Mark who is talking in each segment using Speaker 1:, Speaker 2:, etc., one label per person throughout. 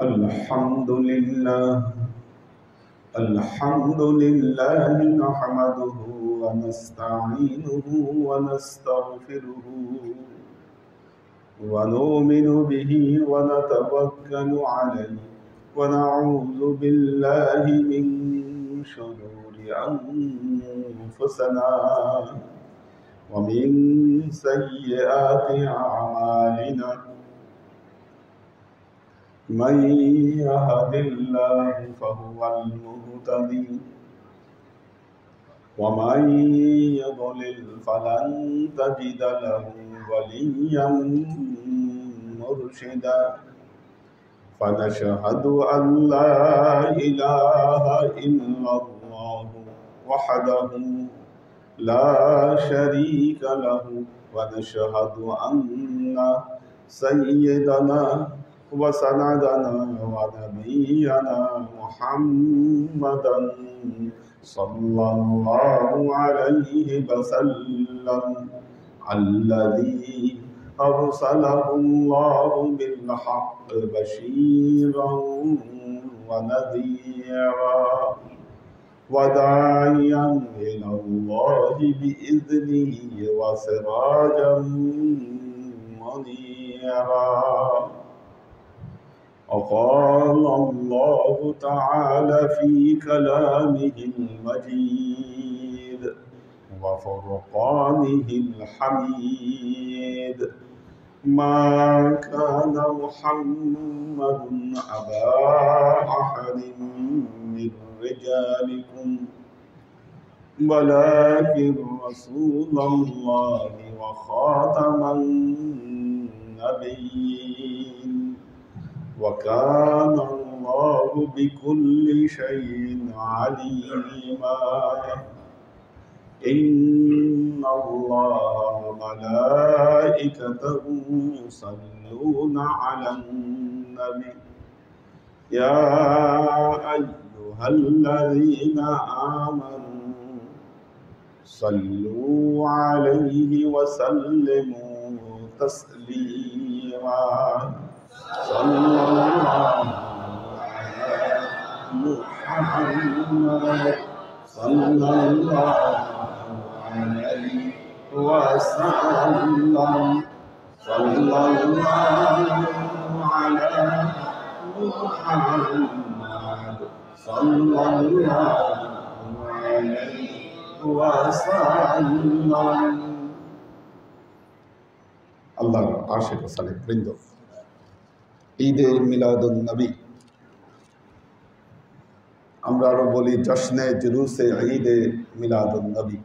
Speaker 1: الحمد لله نحمده ونستعينه ونستغفره ونؤمن به ونتوكل عليه ونعوذ بالله من شرور أنفسنا ومن سيئات أعمالنا من يهد الله فهو المهتدي ومن يضلل فلن تجد له وليا مرشدا فنشهد أن لا إله إلا الله وحده لا شريك له ونشهد أن سيدنا وسندنا ونبينا محمدا صلى الله عليه وسلم الذي أرسله الله بالحق بشيرا ونذيرا وداعيا إلى الله بإذنه وسراجا منيرا وقال الله تعالى في كلامه المجيد وفرقانه الحميد ما كان محمد أبا أحد من رجالكم ولكن رسول الله وخاتم النبيين وكان الله بكل شيء عليما إن الله وملائكته يصلون على النبي يا أيها الذين آمنوا صلوا عليه وسلموا تسليما صلى الله على محمد صلى الله عليه وسلم صلى الله على محمد صلى الله عليه وسلم আল্লাহর আশিক ও সালেক বৃন্দ, ঈদে মিলাদুন নবী, আমরা আরো বলি জশ্নে জুলুসে ঈদে মিলাদুন নবী।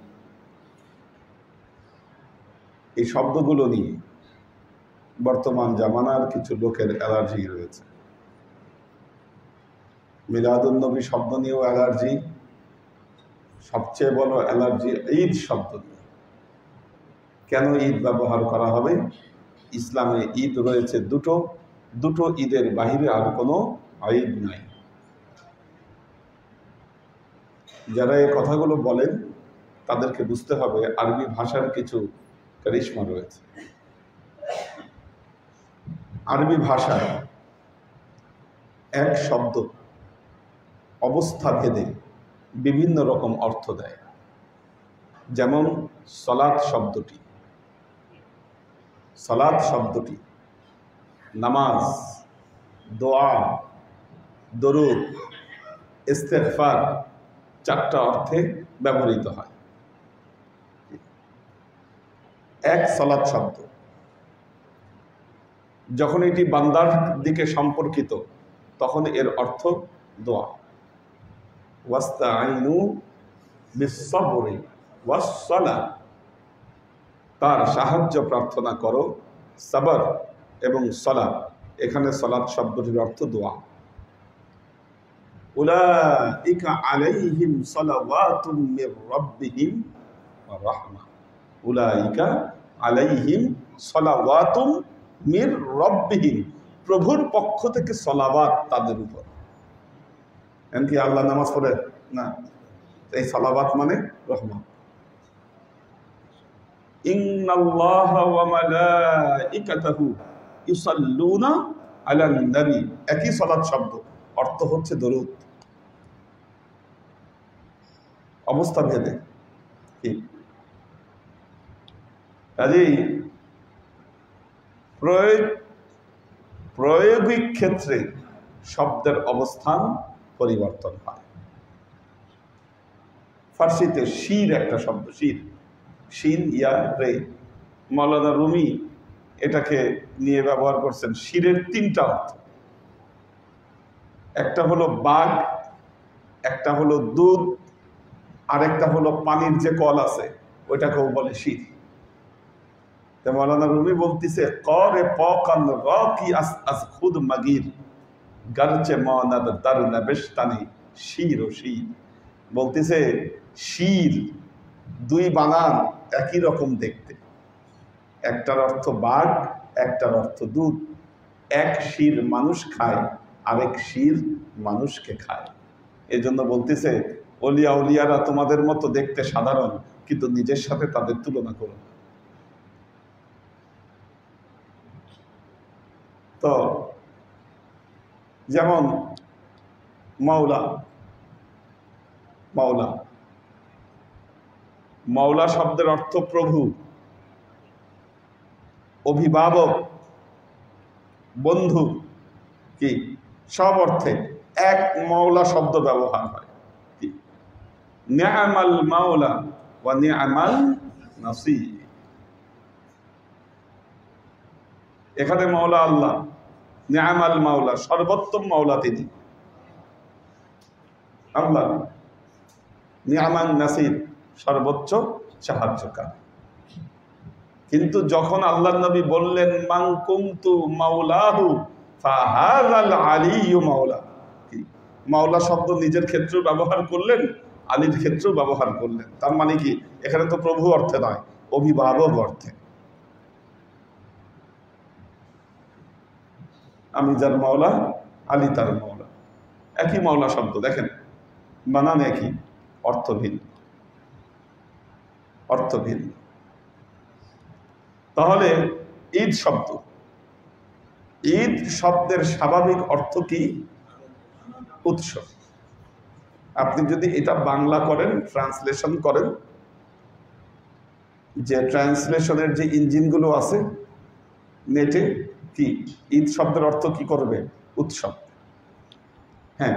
Speaker 1: এই শব্দগুলো নিয়ে বর্তমান জামানার কিছু লোকের অ্যালার্জি রয়েছে। মিলাদুন নবী শব্দ নিয়েও অ্যালার্জি, সবচেয়ে বড় অ্যালার্জি ঈদ শব্দ নিয়ে। কেন ঈদ ব্যবহার করা হবে? ইসলামে ঈদ রয়েছে দুটো ঈদের বাহিরে আর কোনো ঈদ নাই। যারা এই কথাগুলো বলেন তাদেরকে বুঝতে হবে আরবি ভাষার কিছু কারিশমা রয়েছে। আরবি ভাষায় এক শব্দ অবস্থা ভেদে বিভিন্ন রকম অর্থ দেয়। যেমন সলাত শব্দটি নামাজ, দোয়া, দরুদ, ইস্তেগফার, 4টা অর্থে ব্যবহৃত হয়। এক সলাত শব্দ যখন এটি বান্দার দিকে সম্পর্কিত তখন এর অর্থ দোয়া। ওয়াস্তাঈনু বিস-সাবরি ওয়াস-সালাহ, তার সাহায্য প্রার্থনা করো, সাবর এবং সালাত। এখানে সালাত শব্দটির অর্থ দোয়া। উলাইকা আলাইহিম সালাওয়াতুম মির রাব্বিহিম ওয়া রাহমাহ। উলাইকা আলাইহিম সালাওয়াতুম মির রাব্বিহিম, প্রভুর পক্ষ থেকে সালাওয়াত তাদের উপর। এমনকি আল্লাহ নামাজ পড়ে না, এই সালাওয়াত মানে রহমত। ইন্নাল্লাহা ওয়া মালাইকাতাহু ইউসাল্লুনা আলান নবী, একই সালাত শব্দ, অর্থ হচ্ছে দরুদ। অবস্থা ভেদে কি কাজেই প্রয়োগিক ক্ষেত্রে শব্দের অবস্থান পরিবর্তন হয়। ফার্সিতে শির একটা শব্দ, শির, শিন ইয়া রে, মাওলানা রুমি এটাকে নিয়ে ব্যবহার করছেন। শিরের তিনটা অর্থ, একটা হলো বাঘ, একটা হলো দুধ, আর একটা হলো পানির যে কল আছে ওইটাকেও বলে শির। মাওলানা রুমি বলতেছে করে পকান রকি আস আস খুদ মাগির গারচে মানাদ দার নবেশতানি শির ও শির। বলতেছে শির দুই বানান একই রকম দেখতে, একটার অর্থ বাঘ, একটার অর্থ দুধ। এক শির মানুষ খায়, আরেক শির মানুষকে খায়। এই জন্য বলতেছে অলিয়া উলিয়ারা তোমাদের মতো দেখতে সাধারণ, কিন্তু নিজের সাথে তাদের তুলনা করো। তো যেমন মাওলা, মাওলা, মাওলা শব্দের অর্থ প্রভু, অভিভাবক, বন্ধু, কি সব অর্থে এক মাওলা শব্দ ব্যবহার হয়। কি নিআমাল মাওলা ওয়া নিআমাল নাসির। এখানে মাওলা আল্লাহ, নিআমাল মাওলা সর্বোত্তম মাওলা তিনি আল্লাহ, নিআমান নাসির সর্বোচ্চ সাহায্যকার। কিন্তু যখন আল্লাহর নবী বললেন মান কুনতু মাওলাহু ফাহাযাল আলিয়্যু মাওলা, কি মাওলা শব্দ নিজের ক্ষেত্রেও ব্যবহার করলেন, আলীর ক্ষেত্রেও ব্যবহার করলেন। তার মানে কি এখানে তো প্রভু অর্থে নয়, অভিভাবক অর্থে। আমি যার মাওলা, আলী তার মাওলা, একই মাওলা শব্দ, দেখেন বানান একই, অর্থ ভিন্ন, অর্থ ভিন্ন। তাহলে ঈদ শব্দ, ঈদ শব্দের স্বাভাবিক অর্থ কি? উৎসব। আপনি যদি এটা বাংলা করেন, ট্রান্সলেশন করেন, যে ট্রান্সলেশনের যে ইঞ্জিনগুলো আছে নেটে, কি ঈদ শব্দের অর্থ কি করবে? উৎসব। হ্যাঁ,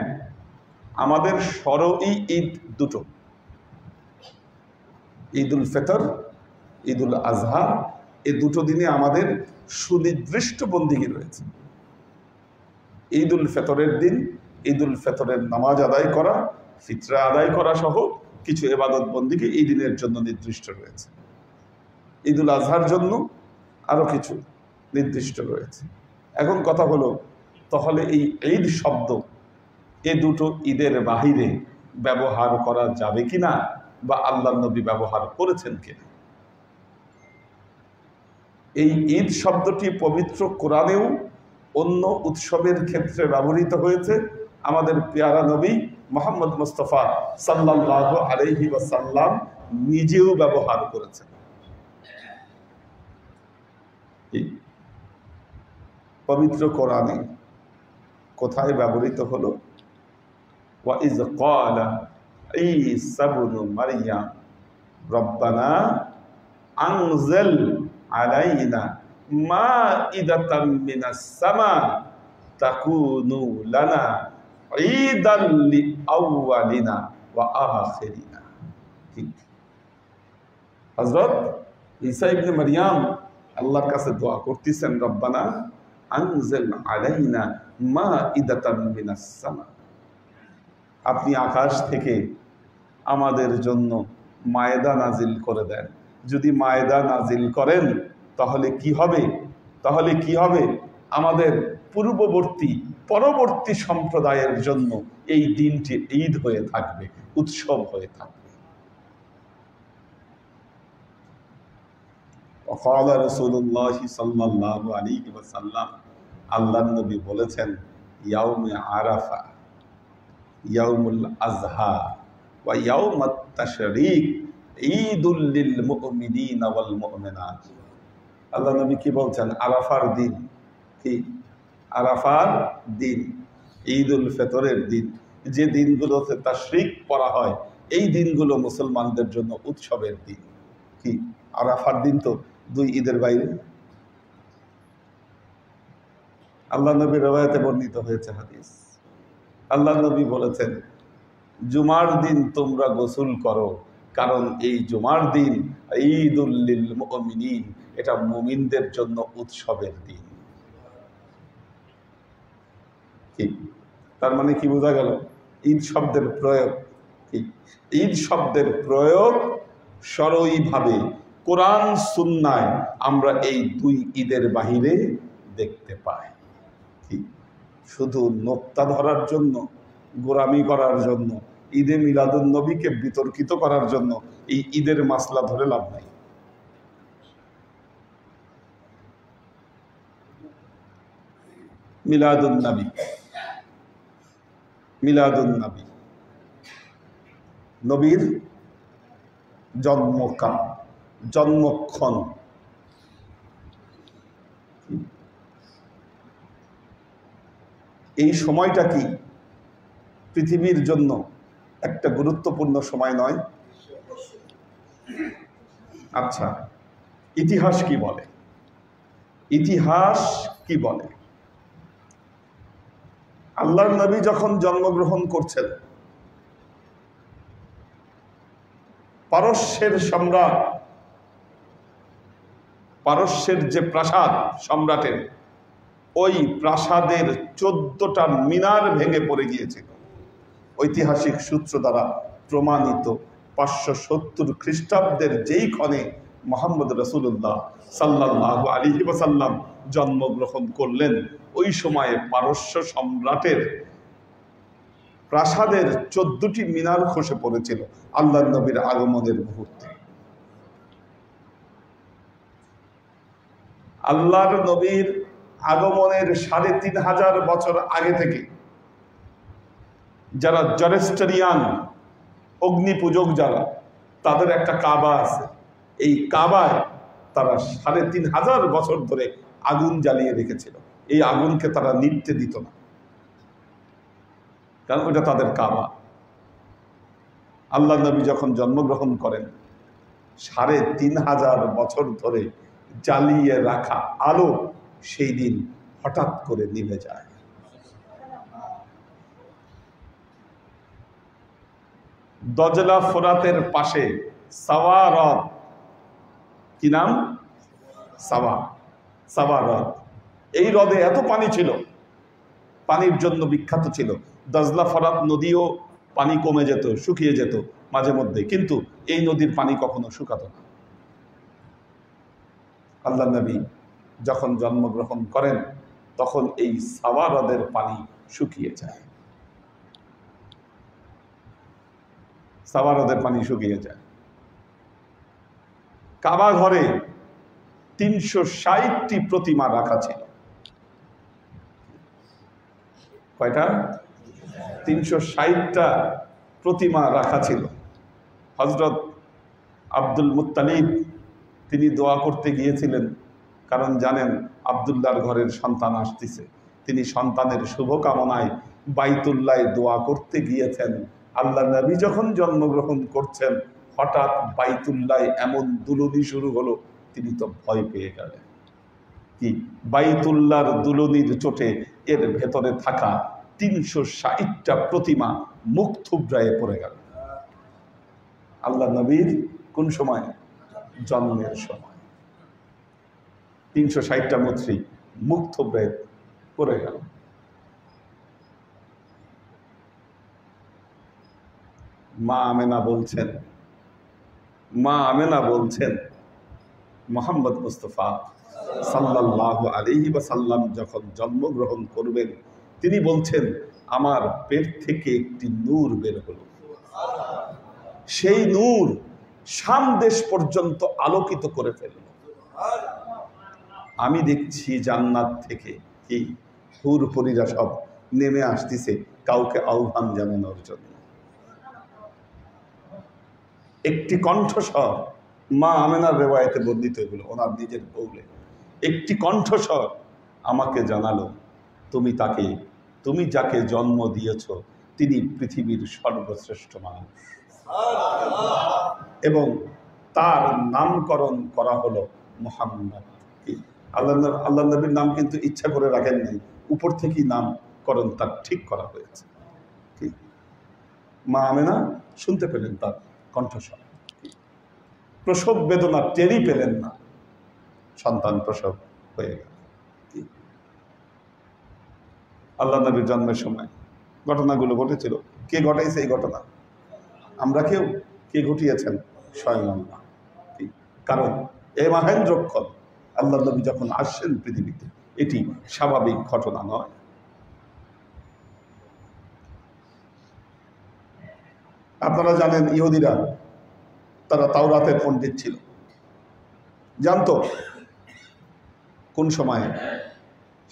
Speaker 1: আমাদের শরঈ ঈদ দুটো, ঈদুল ফিতর, ঈদুল আজহা, এই দুটো দিনে আমাদের সুনির্দিষ্ট বন্দিগি রয়েছে। ঈদুল ফিতরের দিন ঈদুল ফিতরের নামাজ আদায় করা, ফিতরা আদায় করা সহ কিছু ইবাদত বন্দিগি এই দিনের জন্য নির্দিষ্ট রয়েছে। ঈদুল আজহার জন্য আরো কিছু নির্দিষ্ট রয়েছে। এখন কথা হলো, তাহলে এই ঈদ শব্দ এ দুটো ঈদের বাহিরে ব্যবহার করা যাবে কিনা, বা আল্লাহর নবী ব্যবহার করেছেন কিনা? এই ঈদ শব্দটি পবিত্র কোরআনেও অন্য উৎসবের ক্ষেত্রে ব্যবহৃত হয়েছে। আমাদের পেয়ারা নবী মুহাম্মদ মুস্তাফা সাল্লাল্লাহু আলাইহি ওয়াসাল্লাম নিজেও ব্যবহার করেছেন। পবিত্র কোরআনে কোথায় ব্যবহৃত হলো? ওয়া ইয ক্বালা ঈসা ইবনু মারইয়াম রব্বানা আনজিল আলাইনা মাইদাতাম মিনাস সামা তাকুনু লানা ঈদাল লিআউয়ালিনা ওয়া আখিরিনা। হযরত ঈসা ইবনে মারইয়াম আল্লাহর কাছে দোয়া করতেছেন, রব্বানা আনজিল আলাইনা মাইদাতাম মিনাস সামা, আপনি আকাশ থেকে আমাদের জন্য মায়দা নাজিল করে দেন। যদি মায়দা নাজিল করেন তাহলে কি হবে? তাহলে কি হবে? আমাদের পূর্ববর্তী পরবর্তী সম্প্রদায়ের জন্য এই দিনটি ঈদ হয়ে থাকবে, উৎসব হয়ে থাকবে। وقال رسول الله صلى الله عليه وسلم, আল্লাহর নবী বলেছেন, ইয়াউমে আরাফা, ইয়াউমুল আজহা ওয়া ইয়াউমাত তাশরীক ঈদুল লিল মুমিনিনা ওয়াল মুমিনাত। আল্লাহ নবী কি বলছেন? আরাফার দিন কি আরাফার দিন, ঈদ উল ফিতরের দিন, যে দিনগুলোতে তাশরিক পড়া হয়, এই দিনগুলো মুসলমানদের জন্য উৎসবের দিন। কি আরাফার দিন তো দুই ঈদের বাইরে। আল্লাহ নবীর রওয়ায়াতে বর্ণিত হয়েছে হাদিস, আল্লাহ নবী বলেছেন, জুমার দিন তোমরা গোসল করো, কারণ এই জুমার দিন ঈদুল লিল মুমিনিন, এটা মুমিনদের জন্য উৎসবের দিন। কি তার মানে কি বোঝা গেল? ঈদ শব্দের প্রয়োগ, ঈদ শব্দের প্রয়োগ সরইভাবে কোরআন সুন্নায় আমরা এই দুই ঈদের বাহিরে দেখতে পাই। কি শুধু নোক্তা ধরার জন্য, গোরামি করার জন্য, ঈদে মিলাদুন নবীকে বিতর্কিত করার জন্য এই ঈদের মাসলা ধরে লাভ নাই। মিলাদুন নবী, মিলাদুন নবী, নবীর জন্মকাল, জন্মক্ষণ। এই সময়টা কি পৃথিবীর জন্য একটা গুরুত্বপূর্ণ সময় নয়? আচ্ছা, ইতিহাস কি বলে? ইতিহাস কি বলে? আল্লাহর নবী যখন জন্মগ্রহণ করছেন, পারস্যের সম্রাট, পারস্যের যে প্রাসাদ সম্রাটের, ওই প্রাসাদের 14টা মিনার ভেঙে পড়ে গিয়েছিল। ঐতিহাসিক সূত্র দ্বারা প্রমাণিত 570 খ্রিস্টাব্দের যেই ক্ষণে মুহাম্মদ রাসূলুল্লাহ সাল্লাল্লাহু আলাইহি ওয়াসাল্লাম জন্মগ্রহণ করলেন, ওই সময়ে পারস্য সম্রাটের প্রাসাদের 14টি মিনার খসে পড়েছিল আল্লাহর নবীর আগমনের মুহূর্তে। আল্লাহর নবীর আগমনের 3500 বছর আগে থেকে যারা জরেস্টেরিয়ান অগ্নি পূজক, যারা, তাদের একটা কাবা আছে। এই কাবায় তারা 3500 বছর ধরে আগুন জ্বালিয়ে রেখেছিল। এই আগুনকে তারা নিভতে দিত না, কারণ ওটা তাদের কাবা। আল্লাহ নবী যখন জন্মগ্রহণ করেন, 3500 বছর ধরে জ্বালিয়ে রাখা আলো সেই দিন হঠাৎ করে নিভে যায়। দজলা ফোরাতের পাশে সাওয়া হ্রদ, কি নাম? সাওয়া হ্রদ। এই হ্রদে এত পানি ছিল, পানির জন্য বিখ্যাত ছিল। দজলা ফোরাত নদীও পানি কমে যেত, শুকিয়ে যেত মাঝে মধ্যে, কিন্তু এই নদীর পানি কখনো শুকাতো না। আল্লাহ নবী যখন জন্মগ্রহণ করেন, তখন এই সাওয়া হ্রদের পানি শুকিয়ে যায়, সাওয়া হ্রদের পানি শুকিয়ে যায়। কাবা ঘরে 360টি প্রতিমা রাখা ছিল। কয়টা? 360টা প্রতিমা রাখা ছিল। হযরত আব্দুল মুত্তালিব তিনি দোয়া করতে গিয়েছিলেন, কারণ জানেন আব্দুল্লাহর ঘরের সন্তান আসতেছে। তিনি সন্তানের শুভকামনায় বাইতুল্লায় দোয়া করতে গিয়েছেন। আল্লাহ নবী যখন জন্মগ্রহণ করছেন, হঠাৎ বাইতুল্লায় এমন দুলুনি শুরু হলো, তিনি তো ভয় পেয়ে গেলেন। কি বাইতুল্লাহর দুলুনির চোটে এর ভেতরে থাকা 360টা প্রতিমা মুখ থুবড়ায়ে পড়ে গেল। আল্লাহ নবীর কোন সময়? জন্মের সময় 360টা মূর্তি মুখ থুবড়ায়ে পড়ে গেল। মা আমেনা বলছেন মুহাম্মদ মুস্তাফা সাল্লাল্লাহু আলাইহি ওয়াসাল্লাম যখন জন্মগ্রহণ করবেন, তিনি বলছেন, আমার পেট থেকে একটি নূর বের হলো। সেই নূর শাম দেশ পর্যন্ত আলোকিত করে ফেলল। আমি দেখছি জান্নাত থেকে কি হুর পরীরা সব নেমে আসতেছে কাউকে আহ্বান জানানোর জন্য। একটি কণ্ঠস্বর, মা আমেনার রেওয়ায়েতে বর্ণিত, এগুলো ওনার নিজের বউলে, একটি কণ্ঠস্বর আমাকে জানালো, তুমি তাকে, তুমি যাকে জন্ম দিয়েছ তিনি পৃথিবীর সর্বশ্রেষ্ঠ মানুষ, এবং তার নামকরণ করা হলো মুহাম্মদ। আল্লাহ নবীর নাম কিন্তু ইচ্ছা করে রাখেন নাই, উপর থেকেই নামকরণ তার ঠিক করা হয়েছে। মা আমেনা শুনতে পেলেন তার কণ্ঠস্বর, প্রসব বেদনা টেরই পেলেন না, সন্তান প্রসব হয়ে গেল। আল্লাহ নবীর জন্মের সময় ঘটনাগুলো ঘটেছিল। কে ঘটাইছে এই ঘটনা? আমরা কেউ? কে ঘটিয়েছেন? স্বয়ং আল্লাহ। কারণ এ মহেন্দ্রক্ষণ আল্লাহ নবী যখন আসছেন পৃথিবীতে, এটি স্বাভাবিক ঘটনা নয়। আপনারা জানেন ইহুদিরা, তারা তাওরাতের পণ্ডিত ছিল, জানতো কোন সময়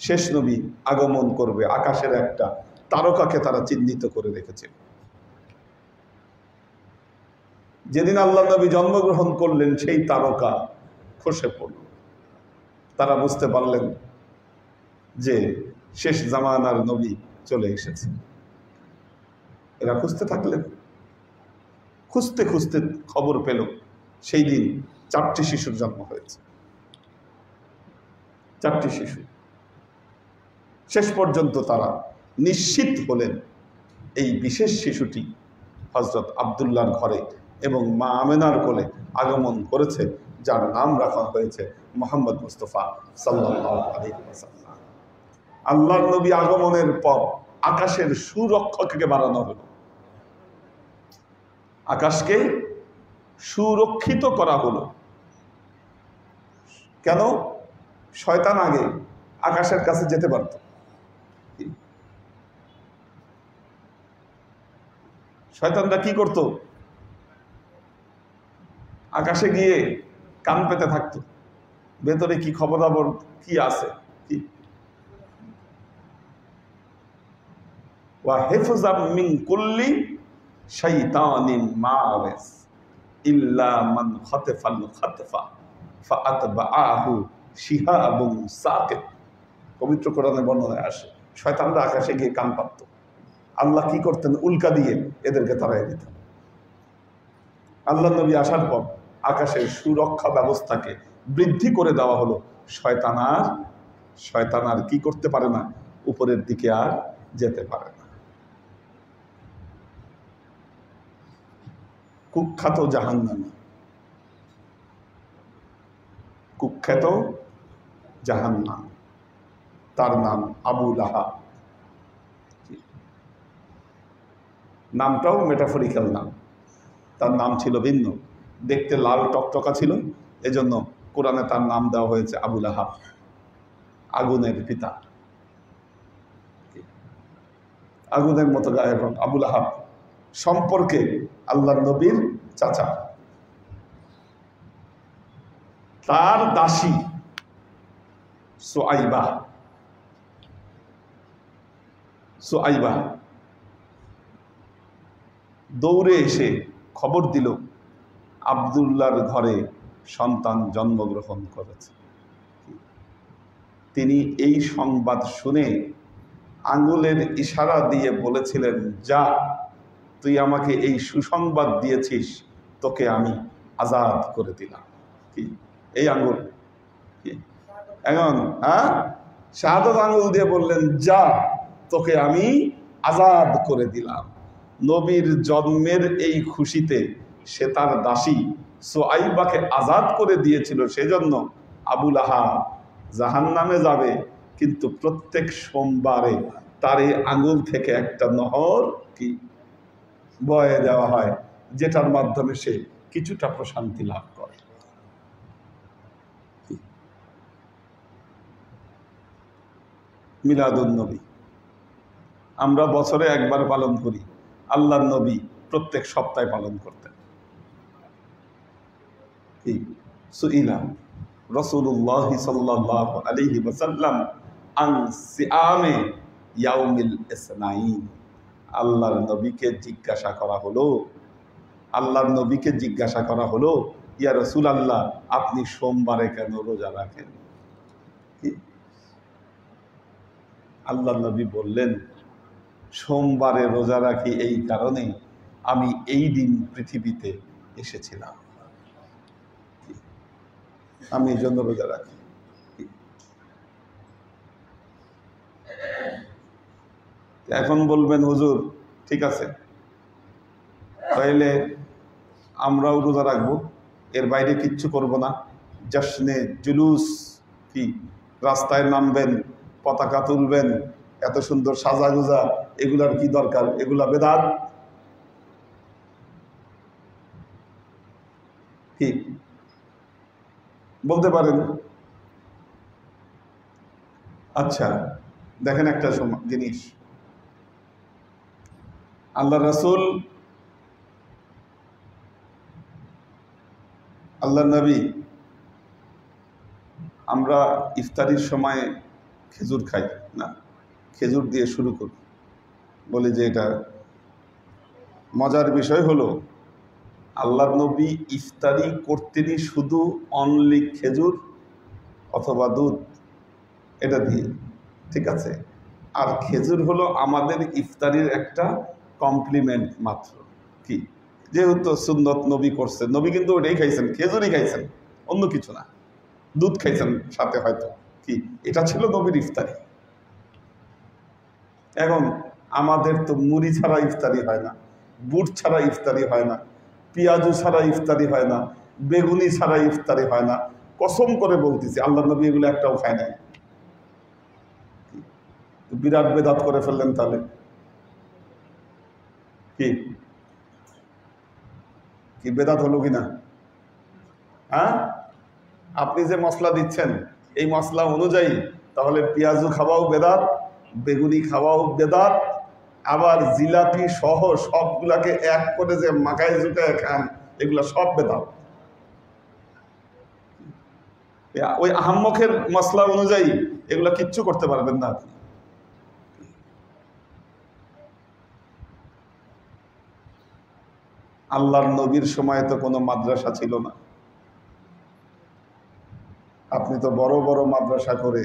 Speaker 1: শেষ নবী আগমন করবে। আকাশের একটা তারকাকে তারা চিহ্নিত করে রেখেছিল। যেদিন আল্লাহ নবী জন্মগ্রহণ করলেন সেই তারকা খসে পড়ল। তারা বুঝতে পারলেন যে শেষ জামানার নবী চলে এসেছে। এরা খুঁজতে থাকলেন, খুঁজতে খুঁজতে খবর পেল সেই দিন 4টি শিশুর জন্ম হয়েছে। 4টি শিশু। শেষ পর্যন্ত তারা নিশ্চিত হলেন এই বিশেষ শিশুটি হযরত আব্দুল্লাহর ঘরে এবং মা আমেনার কোলে আগমন করেছে, যার নাম রাখা হয়েছে মুহাম্মদ মুস্তাফা সাল্লাল্লাহু আলাইহি ওয়াসাল্লাম। আল্লাহর নবী আগমনের পর আকাশের সুরক্ষককে বাড়ানো হলো। আকাশকে সুরক্ষিত করা হলো। কেন? শয়তান আগে আকাশের কাছে যেতে পারত। শয়তানরা কি করত? আকাশে গিয়ে কান পেতে থাকতো, ভেতরে কি খবরাবর কি আছে। ওয়া হিফযাম মিন কুল্লি শাইতানিন মারিস ইল্লা মান খাতাফাল খাতফা ফাআতবাআহু শিহাবুন সাকিত। পবিত্র কোরআনে বর্ণনায় আসে শয়তানরা আকাশে গিয়ে কান পাতত। আল্লাহ কি করতেন? উল্কা দিয়ে এদেরকে তাড়াই দিতেন। আল্লাহ নবী আসার পর আকাশের সুরক্ষা ব্যবস্থাকে বৃদ্ধি করে দেওয়া হলো। শয়তান আর কি করতে পারে না, উপরের দিকে আর যেতে পারে না। কুখ্যাত জাহান্নামী, কুখ্যাত জাহান্নাম, তার নাম আবু লাহাব। নামটাও মেটাফরিক্যাল নাম, তার নাম ছিল ভিন্ন। দেখতে লাল টকটকা ছিল, এজন্য কোরআনে তার নাম দেওয়া হয়েছে আবু লাহাব, আগুনের পিতা। আগুনের মতো গায়ের রং। আবু লাহাব সম্পর্কে আল্লাহর নবীর চাচা। তার দাসী সুআইবা দৌড়ে এসে খবর দিল আব্দুল্লাহর ঘরে সন্তান জন্মগ্রহণ করেছে। তিনি এই সংবাদ শুনে আঙ্গুলের ইশারা দিয়ে বলেছিলেন, যা, তুই আমাকে এই সুসংবাদ দিয়েছিস, তোকে আমি আজাদ করে দিলাম। কি এই আঙ্গুল? এখন শাহাদাত আঙ্গুল দিয়ে বললেন, যা, তোকে আমি আজাদ করে দিলাম। নবীর জন্মের এই খুশিতে সে তার দাসী সুআইবাকে আজাদ করে দিয়েছিল। সেজন্য আবু লাহাব জাহান্নামে যাবে, কিন্তু প্রত্যেক সোমবারে তার এই আঙ্গুল থেকে একটা নহর কি বয়ে দেওয়া হয়, যেটার মাধ্যমে সে কিছুটা প্রশান্তি লাভ করে। মিলাদুন নবী আমরা বছরে একবার পালন করি, আল্লাহর নবী প্রত্যেক সপ্তাহে পালন করতেন। সুইলা রাসূলুল্লাহ সাল্লাল্লাহু আলাইহি ওয়াসাল্লাম আন সিয়ামে ইয়াউমিল ইসনাইন। আল্লাহর নবীকে জিজ্ঞাসা করা হলো, ইয়া রাসূলুল্লাহ, আপনি সোমবারে কেন রোজা রাখেন? আল্লাহ নবী বললেন, সোমবারে রোজা রাখি এই কারণে আমি এই দিন পৃথিবীতে এসেছিলাম, আমি এই জন্য রোজা রাখি। এখন বলবেন হুজুর ঠিক আছে, তাইলে আমরাও রোজা রাখবো, এর বাইরে কিচ্ছু করব না, জশ্নে জুলুস, কি রাস্তায় নামবেন, পতাকা তুলবেন, এত সুন্দর সাজাগুজা, এগুলার কি দরকার? এগুলা বেদাত। কি বলতে পারেন? আচ্ছা দেখেন একটা জিনিস, আল্লাহ রাসূল, আল্লাহ নবী, আমরা ইফতারির সময় খেজুর খাই না, খেজুর দিয়ে শুরু করি, বলি যে এটা মজার বিষয় হলো আল্লাহ নবী ইফতারি করতেনই শুধু অনলি খেজুর অথবা দুধ, এটা দিয়ে, ঠিক আছে? আর খেজুর হলো আমাদের ইফতারির একটা কমপ্লিমেন্ট মাত্র। কি, যেহেতু সুন্নত নবী করছেন, নবী কিন্তু ওটাই খাইছেন, খেজুরই খাইছেন, অন্য কিছু না, দুধ খাইছেন সাথে হয়তো, কি এটা ছিল নবীর ইফতারি। এখন আমাদের তো মুড়ি ছাড়া ইফতারি হয় না, বুট ছাড়া ইফতারি হয় না, পেঁয়াজু ছাড়া ইফতারি হয় না, বেগুনি ছাড়া ইফতারি হয় না। কসম করে বলতেছি আল্লাহ নবী এগুলো একটাও খায় নাই। বিরাট বেদাত করে ফেললেন তাহলে। কি কি বেদাত হলো কিনা? হ্যাঁ, আপনি যে মশলা দিচ্ছেন এই মশলা অনুযায়ী তাহলে পেঁয়াজু খাওয়াও বেদাত, বেগুনি খাওয়াও বেদাত, আবার জিলাপি সহ সবগুলাকে এক করে যে মাখায় জুটায় খান, এগুলা সব বেদাত। ওই আহাম্মকের মশলা অনুযায়ী এগুলা কিচ্ছু করতে পারবেন না আপনি। আল্লাহর নবীর সময় তো কোনো মাদ্রাসা ছিল না, আপনি তো বড় বড় মাদ্রাসা করে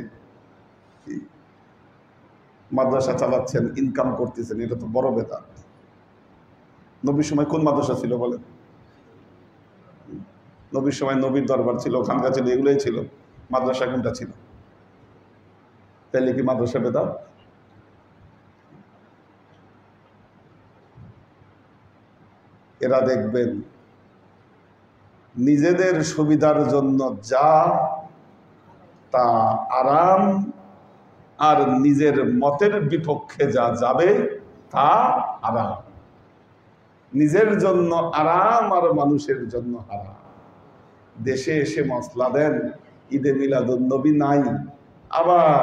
Speaker 1: মাদ্রাসা চালাচ্ছেন, ইনকাম করতেছেন, এটা তো বড় বেদাত। নবীর সময় কোন মাদ্রাসা ছিল বলেন? নবীর সময় নবীর দরবার ছিল, খানকা ছিল, এগুলোই ছিল, মাদ্রাসা কোনটা ছিল? তাইলে কি মাদ্রাসা বেদাত? এরা দেখবেন নিজেদের সুবিধার জন্য যা তা আরাম, আর নিজের মতের বিপক্ষে যা যাবে তা আরাম। নিজের জন্য আরাম আর মানুষের জন্য হারাম। দেশে এসে মসলা দেন, ঈদে মিলাদুন্নবী নাই, আবার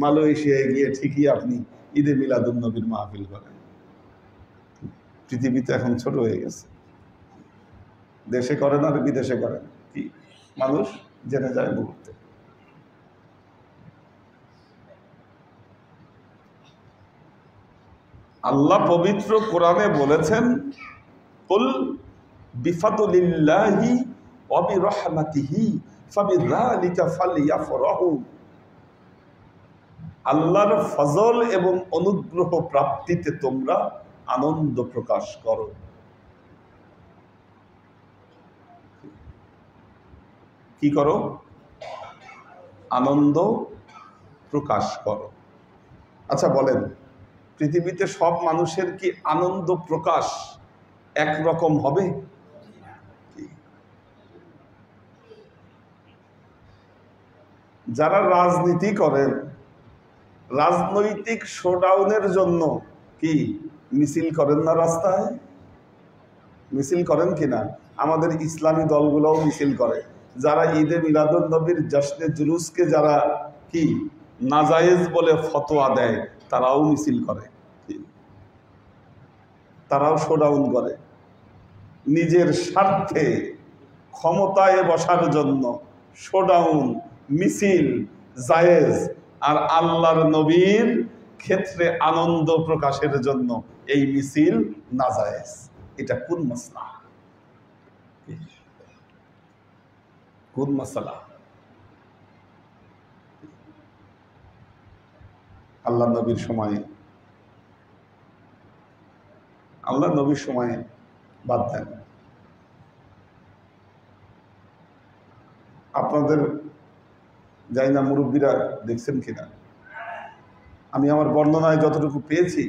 Speaker 1: মালয়েশিয়ায় গিয়ে ঠিকই আপনি ঈদে মিলাদুন্নবীর মাহফিল করেন। পৃথিবীতে এখন ছোট হয়ে গেছে, দেশে করেন আর বিদেশে করেন, কি মানুষ জেনে যায় মুহূর্তে। আল্লাহ পবিত্র কোরআনে বলেছেন, কুল বিফাদলিল্লাহি ওয়া বিরহমাতিহি ফাবিযালিকা ফালইফরাহু। আল্লাহর ফজল এবং অনুগ্রহ প্রাপ্তিতে তোমরা আনন্দ প্রকাশ করো। কি করো? আনন্দ প্রকাশ করো। আচ্ছা বলেন, পৃথিবীতে সব মানুষের কি আনন্দ প্রকাশ একরকম হবে? যারা রাজনীতি করেন, রাজনৈতিক শোডাউনের জন্য কি মিছিল করেন না? রাস্তায় মিছিল করেন কিনা? আমাদের ইসলামী দলগুলোও মিছিল করে। যারা ঈদে মিলাদুন্নবীর জশ্নে জুলুসকে যারা কি নাজায়েজ বলে ফতোয়া দেয়, তারাও মিছিল করে, তারাও শোডাউন করে। নিজের স্বার্থে ক্ষমতায় বসার জন্য শোডাউন মিছিল জায়েজ, আর আল্লাহর নবীর ক্ষেত্রে আনন্দ প্রকাশের জন্য এই মিছিল নাজায়েজ। এটা কোন মাসলা? কোন মাসালা? আল্লাহ নবীর সময়ে, আল্লাহ নবীর সময়ে বাদ দেন। আপনাদের জানি না মুরব্বীরা দেখছেন কিনা, আমি আমার বর্ণনায় যতটুকু পেয়েছি,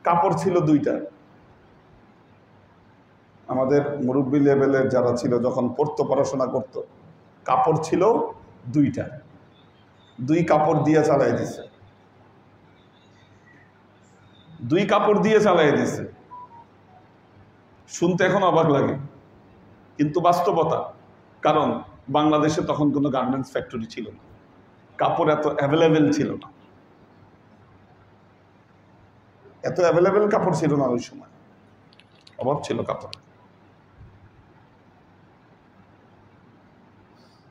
Speaker 1: কাপড় ছিল দুইটা। আমাদের মুরব্বী লেভেলের যারা ছিল, যখন পড়তো, পড়াশোনা করত, কাপড় ছিল দুইটা। দুই কাপড় দিয়ে চালাই দিছে, দুই কাপড় দিয়ে চালাই দিছে। শুনতে এখন অবাক লাগে, কিন্তু বাস্তবতা। কারণ বাংলাদেশে তখন কোনো গার্মেন্টস ফ্যাক্টরি ছিল না, কাপড় এত অ্যাভেলেবেল ছিল না, এত অ্যাভেলেবেল কাপড় ছিল না ওই সময়, অভাব ছিল কাপড়।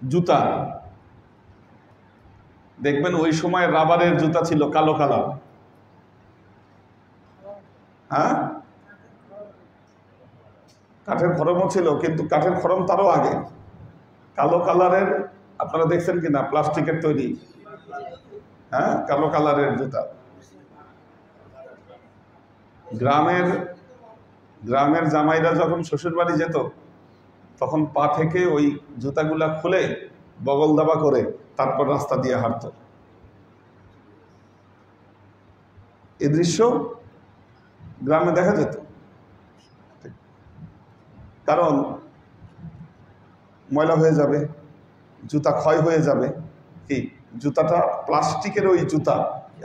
Speaker 1: জুতা দেখবেন ওই সময় রাবারের জুতা ছিল, কালো কালার। হ্যাঁ, কাঠের খরমও ছিল, কিন্তু কাঠের খরম তারও আগে। কালো কালারের, আপনারা দেখছেন কিনা, প্লাস্টিকের তৈরি, হ্যাঁ, কালো কালারের জুতা। গ্রামের জামাইরা যখন শ্বশুর বাড়ি যেত, তখন পা থেকে ওই জুতাগুলা খুলে বগল দাবা করে তারপর রাস্তা দিয়ে হাঁটত। এ দৃশ্য গ্রামে দেখা যেত। কারণ ময়লা হয়ে যাবে, জুতা ক্ষয় হয়ে যাবে। কি, জুতাটা প্লাস্টিকের, ওই জুতা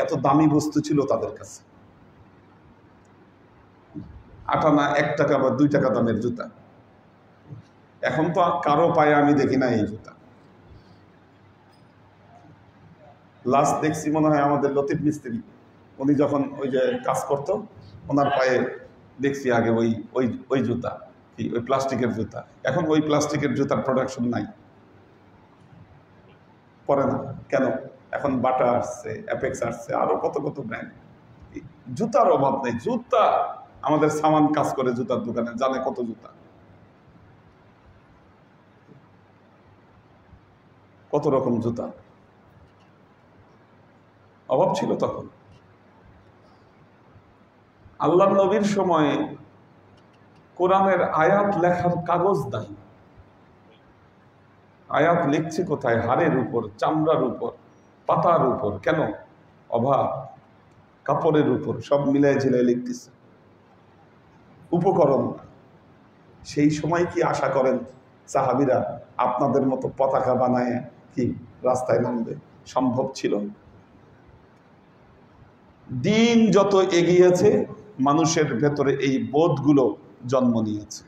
Speaker 1: এত দামি বস্তু ছিল তাদের কাছে। 8 আনা 1 টাকা বা 2 টাকা দামের জুতা। এখন তো কারো পায়ে আমি দেখি না এই জুতা। লাস্ট দেখছি মনে হয় আমাদের লতিফ মিস্ত্রি, উনি যখন ওই যে কাজ করতো, ওনার পায়ে দেখছি আগে ওই ওই ওই জুতা, কি ওই প্লাস্টিকের জুতা। এখন ওই প্লাস্টিকের জুতার প্রোডাকশন নাই, পরে না। কেন? এখন বাটা আসছে, অ্যাপেক্স আসছে, আরো কত কত ব্র্যান্ড। জুতার অভাব নেই। জুতা আমাদের সামান কাজ করে জুতার দোকানে, জানে কত জুতা, কত রকম জুতা। অভাব ছিল তখন। আল্লাহ নবীর সময়ে কোরআনের আয়াত লেখার কাগজ নাই। আয়াত লিখছে কোথায়? হাড়ের উপর, চামড়ার উপর, পাতার উপর। কেন? অভাব। কাপড়ের উপর সব মিলাই ঝিলাই লিখতেছে, উপকরণ। সেই সময় কি আশা করেন সাহাবীরা আপনাদের মতো পতাকা বানায় কি রাস্তায় নামবে? সম্ভব ছিল? দিন যত এগিয়েছে, মানুষের ভেতরে এই বোধগুলো জন্ম নিয়েছে।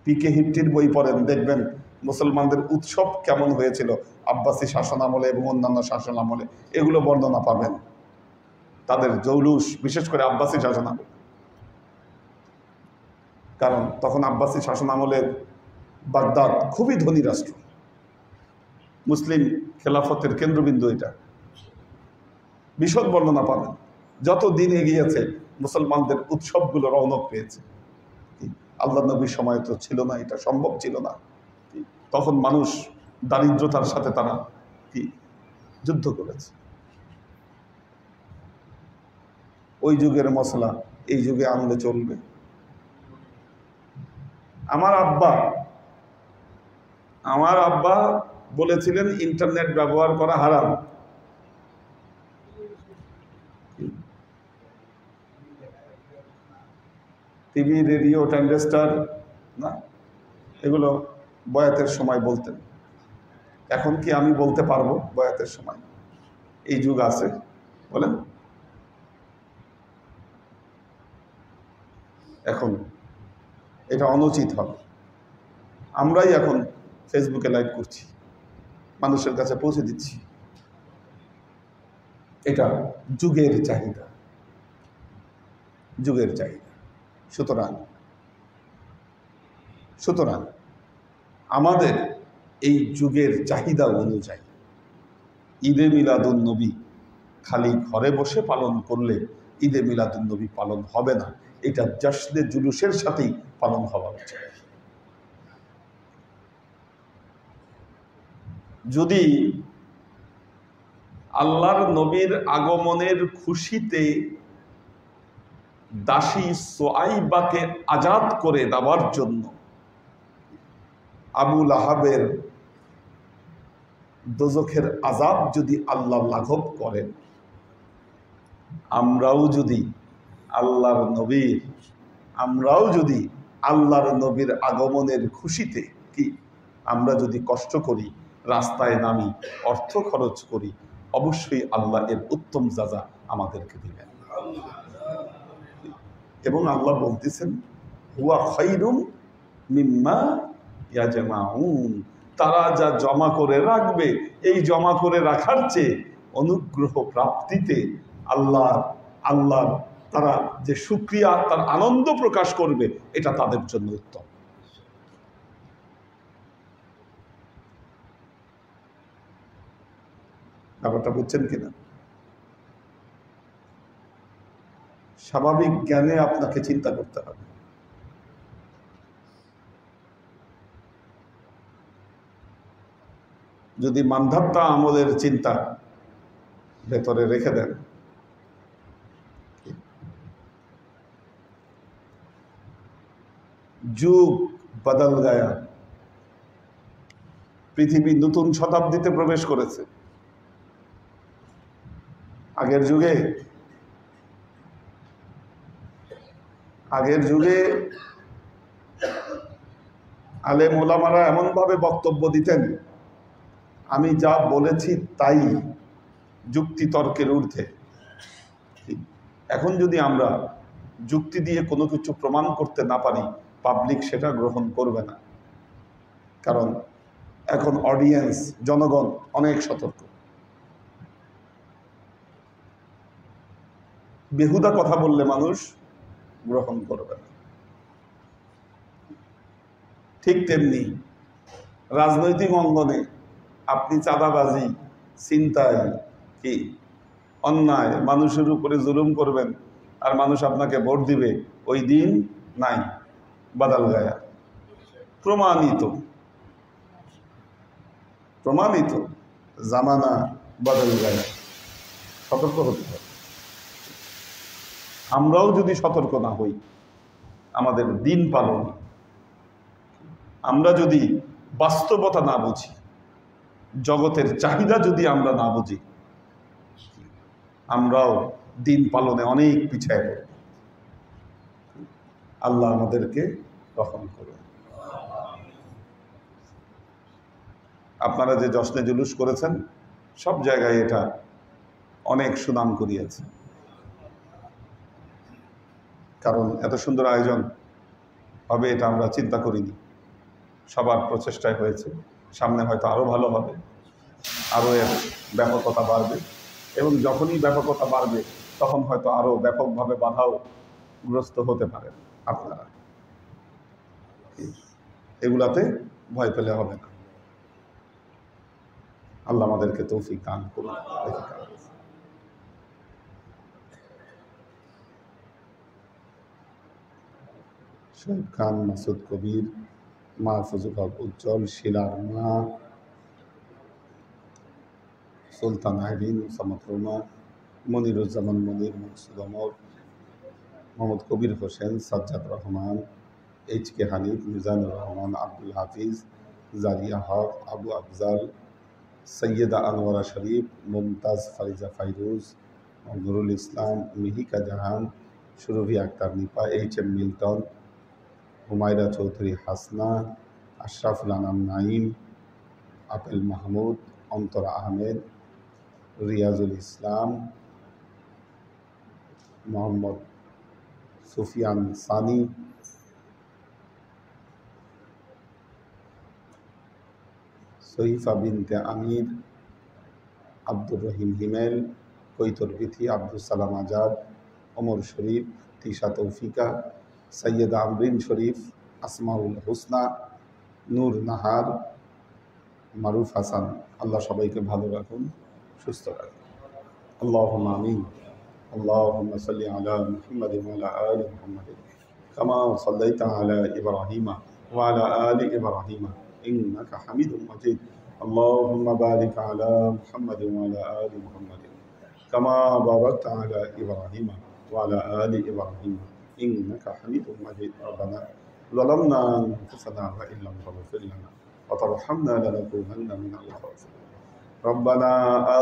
Speaker 1: পিকে হিট্টির বই পড়েন, দেখবেন মুসলমানদের উৎসব কেমন হয়েছিল আব্বাসী শাসন আমলে এবং অন্যান্য শাসন আমলে। এগুলো বর্ণনা পাবেন, তাদের জৌলুস, বিশেষ করে আব্বাসী শাসন আমলে। কারণ তখন আব্বাসী শাসন আমলের বাগদাদ খুবই ধনী রাষ্ট্র, মুসলিম খেলাফতের কেন্দ্রবিন্দু এটা। বিশদ বর্ণনা পাবেন। যত দিন এগিয়েছে মুসলমানদের উৎসবগুলো রৌনক পেয়েছে। আল্লাহ নবীর সময় তো ছিল না, এটা সম্ভব ছিল না। তখন মানুষ দারিদ্রতার সাথে তারা কি যুদ্ধ করেছে। ওই যুগের মশলা এই যুগে আনলে চলবে? আমার আব্বা বলেছিলেন ইন্টারনেট ব্যবহার করা হারাম। টিভি, রেডিও, ট্রানজিস্টর না, এগুলো বয়াতের সময় বলতেন। এখন কি আমি বলতে পারবো বয়াতের সময়? এই যুগ আছে? বলেন। এখন এটা অনুচিত হবে। আমরাই এখন ফেসবুকে লাইভ করছি, মানুষের কাছে পৌঁছে দিচ্ছি। এটা যুগের চাহিদা, যুগের চাহিদা। সুতরাং আমাদের এই যুগের চাহিদা অনুযায়ী ঈদে মিলাদুন নবী খালি ঘরে বসে পালন করলে ঈদে মিলাদুন নবী পালন হবে না। এটা জশ্নে জুলুসের সাথেই পালন হওয়া উচিত। যদি আল্লাহর নবীর আগমনের খুশিতে দাসী সোয়াইবাকে আজাদ করে দেওয়ার জন্য আবু লাহাবের দোজখের আযাব যদি আল্লাহ লাঘব করেন, আমরাও যদি আল্লাহর নবীর আগমনের খুশিতে আমরা যদি কষ্ট করি, রাস্তায় নামি, অর্থ খরচ করি, অবশ্যই আল্লাহ এর উত্তম সাজা আমাদেরকে দিবেন। এবং আল্লাহ বলতেছেন হুয়া খায়রুম মিম্মা ইয়াজমাউন, তারা যা জমা করে রাখবে, এই জমা করে রাখার চেয়ে অনুগ্রহ প্রাপ্তিতে আল্লাহ তারা যে শুকরিয়া, তার আনন্দ প্রকাশ করবে, এটা তাদের জন্য উত্তম। ব্যাপারটা বুঝছেন কিনা? স্বাভাবিক জ্ঞানে আপনাকে চিন্তা করতে হবে। যদি মানধাত্তা আমলের চিন্তা ভেতরে রেখে দেন, যুগ বদল গায়া, পৃথিবী নতুন শতাব্দীতে প্রবেশ করেছে। আগের যুগে আলেম ওলামারা এমন ভাবে বক্তব্য দিতেন, আমি যা বলেছি তাই যুক্তি তর্কের ঊর্ধ্বে। এখন যদি আমরা যুক্তি দিয়ে কোনো কিছু প্রমাণ করতে না পারি, পাবলিক সেটা গ্রহণ করবে না। কারণ এখন অডিয়েন্স, জনগণ অনেক সতর্ক। বেহুদা কথা বললে মানুষ গ্রহণ করবে না। ঠিক তেমনি রাজনৈতিক অঙ্গনে আপনি চাঁদাবাজি, ছিনতাই, অন্যায়, মানুষের উপরে জুলুম করবেন, আর মানুষ আপনাকে ভোট দিবে, ওই দিন নাই। বদল গায়া, প্রমাণিত জামানা বদল গায়া। সতর্ক হতে হবে। আমরাও যদি সতর্ক না হই আমাদের দিন পালন, আমরা যদি বাস্তবতা না বুঝি, জগতের চাহিদা যদি আমরা না বুঝি, আমরাও দিন পালনে অনেক পিছায় পড়ব। আল্লাহ আমাদেরকে রহম করুন। আপনারা যে জশ্নে জুলুস করেছেন, সব জায়গায় এটা অনেক সুনাম করিয়েছে। কারণ এত সুন্দর আয়োজন হবে এটা আমরা চিন্তা করিনি। সবার প্রচেষ্টায় হয়েছে। সামনে হয়তো আরো ভালো হবে, আরো এর ব্যাপকতা বাড়বে, এবং যখনই ব্যাপকতা বাড়বে তখন হয়তো আরো ব্যাপকভাবে বাধাও গ্রস্ত হতে পারেন আপনারা। এগুলাতে ভয় পেলে হবে না। আল্লাহ আমাদেরকে তৌফিক দান করুন। শহীদ খান মাসুদ কবির, মাহফুজুল হক উজ্জ্বল, শিলার মা, সুলতান আইরিন, সামাদ রোমা, মনিরুজ্জামান মনির, মকসুদ Omar, Mohammad Kabir Hossain, Sajjad Rahman, HK Hanif, Mizanur Rahman, Abdul Hafiz, Zariya Haque, Abu Afzal, Syeda Anwara Sharif, Mumtaz Fariza Fairuz, Nurul Islam, Mihika Jahan, Surabhi Akter Nipa, HM Milton, Humaira Chowdhury Hasna, Ashraful Anam Naim, Apel Mahmud, Antara Ahmed, Riazul Islam, Mohammad Sufian Sani, Sahifa Binte Amir, Abdur Rahim হিমেল, কৈতর বিথি, আব্দুল সালাম আজাদ, ওমর শরীফ, তিশা তৌফিকা, সৈয়দা আমরিন শরীফ, আসমাউল হুসনা, নূর নাহার, মারুফ হাসান। আল্লাহ সবাইকে ভালো রাখুন, সুস্থ রাখুন। আল্লাহুম্মা আমিন। আল্লাহুম্মা সাল্লি আলা মুহাম্মাদিন ওয়া আলা আলি মুহাম্মাদিন কামা সাল্লাইতা আলা ইব্রাহিমা ওয়া আলা আলি ইব্রাহিমা ইন্নাকা হামিদুম মাজিদ। اللهم بارك على محمد وعلى آل محمد كما باركت على إبراهيم وعلى آل إبراهيم إنك حميد مجيد. ربنا ظلمنا أنفسنا وإن لم تغفر لنا وترحمنا لنكونن من الخاسرين. ربنا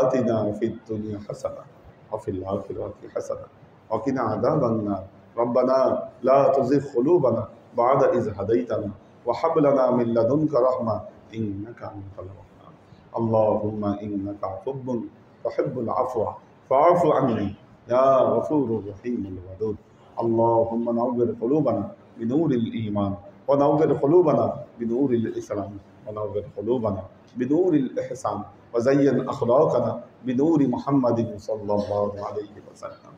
Speaker 1: آتنا في الدنيا حسنة وفي الآخرة حسنة وقنا عذاب النار. ربنا لا تزغ قلوبنا بعد إذ هديتنا وهب لنا من لدنك رحمة إنك أنت الوهاب. اللهم إنك عفو تحب العفو فاعف عني يا غفور رحيم الودود. اللهم نور قلوبنا بنور الإيمان ونور قلوبنا بنور الإسلام ونور قلوبنا بنور الإحسان وزين أخلاقنا بنور محمد صلى الله عليه وسلم.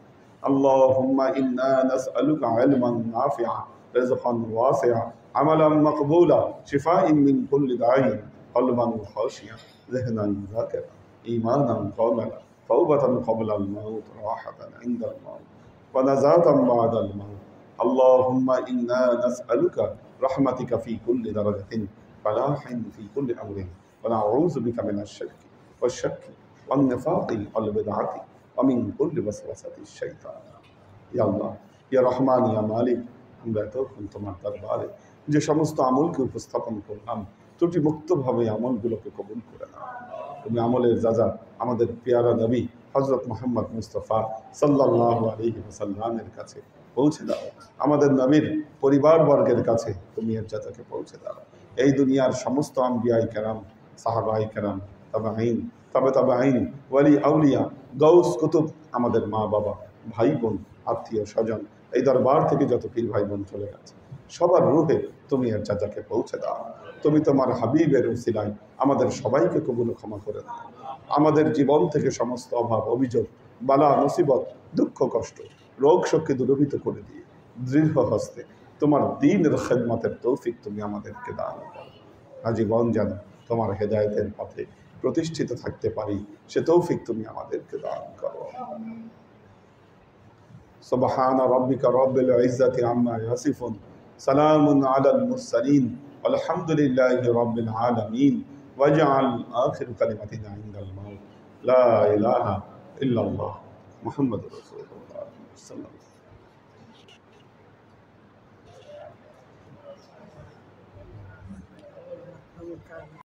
Speaker 1: اللهم إنا نسألك علما نافعا رزقا واسعا عملا مقبولا شفاء من كل داء قلبا خاشعا ذهنا ذاكرا إيمانا كاملا توبة قبل الموت راحة عند الموت ونزاة بعد الموت. اللهم إنا نسألك رحمتك في كل درجة فلاح في كل أمر ونعوذ بك من الشرك والشك والنفاق والبدعة ومن كل وسوسة الشيطان. ইয়া আল্লাহ, ইয়া রহমান, ইয়া মালিক, আমরা এতক্ষণ তোমার দরবারে যে সমস্ত আমলকে উপস্থাপন করলাম ত্রুটি মুক্তভাবে আমলগুলোকে কবুল করে নাও। তুমি আমলের যাজা আমাদের পেয়ারা নবী হযরত মুহাম্মদ মুস্তাফা সাল্লাল্লাহু আলাইহি ওয়াসাল্লামের কাছে পৌঁছে দাও। আমাদের নবীর পরিবারবর্গের কাছে তুমি এর যাজাকে পৌঁছে দাও। এই দুনিয়ার সমস্ত আম্বিয়ায়ে কেরাম, সাহাবায়ে কেরাম, তাবেঈন, তাবেঈন, ওয়ালি আউলিয়া, গাউস কুতুব, আমাদের মা বাবা, ভাই বোন, আত্মীয় স্বজন, এই দরবার থেকে যত পীর ভাই বোন চলে গেছে সবার রূহে তুমি এর যাজাকে পৌঁছে দাও। তুমি তোমার হাবিবের উসিলায় আমাদের সবাইকে কবুল ক্ষমা করে দাও। আমাদের জীবন থেকে সমস্ত অভাব অভিযোগ, বালা মুসিবত, দুঃখ কষ্ট, রোগ শোককে দূরীভূত করে দিয়ে দৃঢ় হস্তে তোমার দ্বীনের খেদমতের তৌফিক তুমি আমাদেরকে দান করো। আজীবন যেন তোমার হেদায়েতের পথে প্রতিষ্ঠিত থাকতে পারি সে তৌফিক তুমি আমাদেরকে দান করো। سبحان ربك رب العزة عما يصفون سلام على المرسلين والحمد لله رب العالمين واجعل آخر كلمتنا عند الموت لا إله إلا الله محمد رسول الله صلى الله عليه وسلم.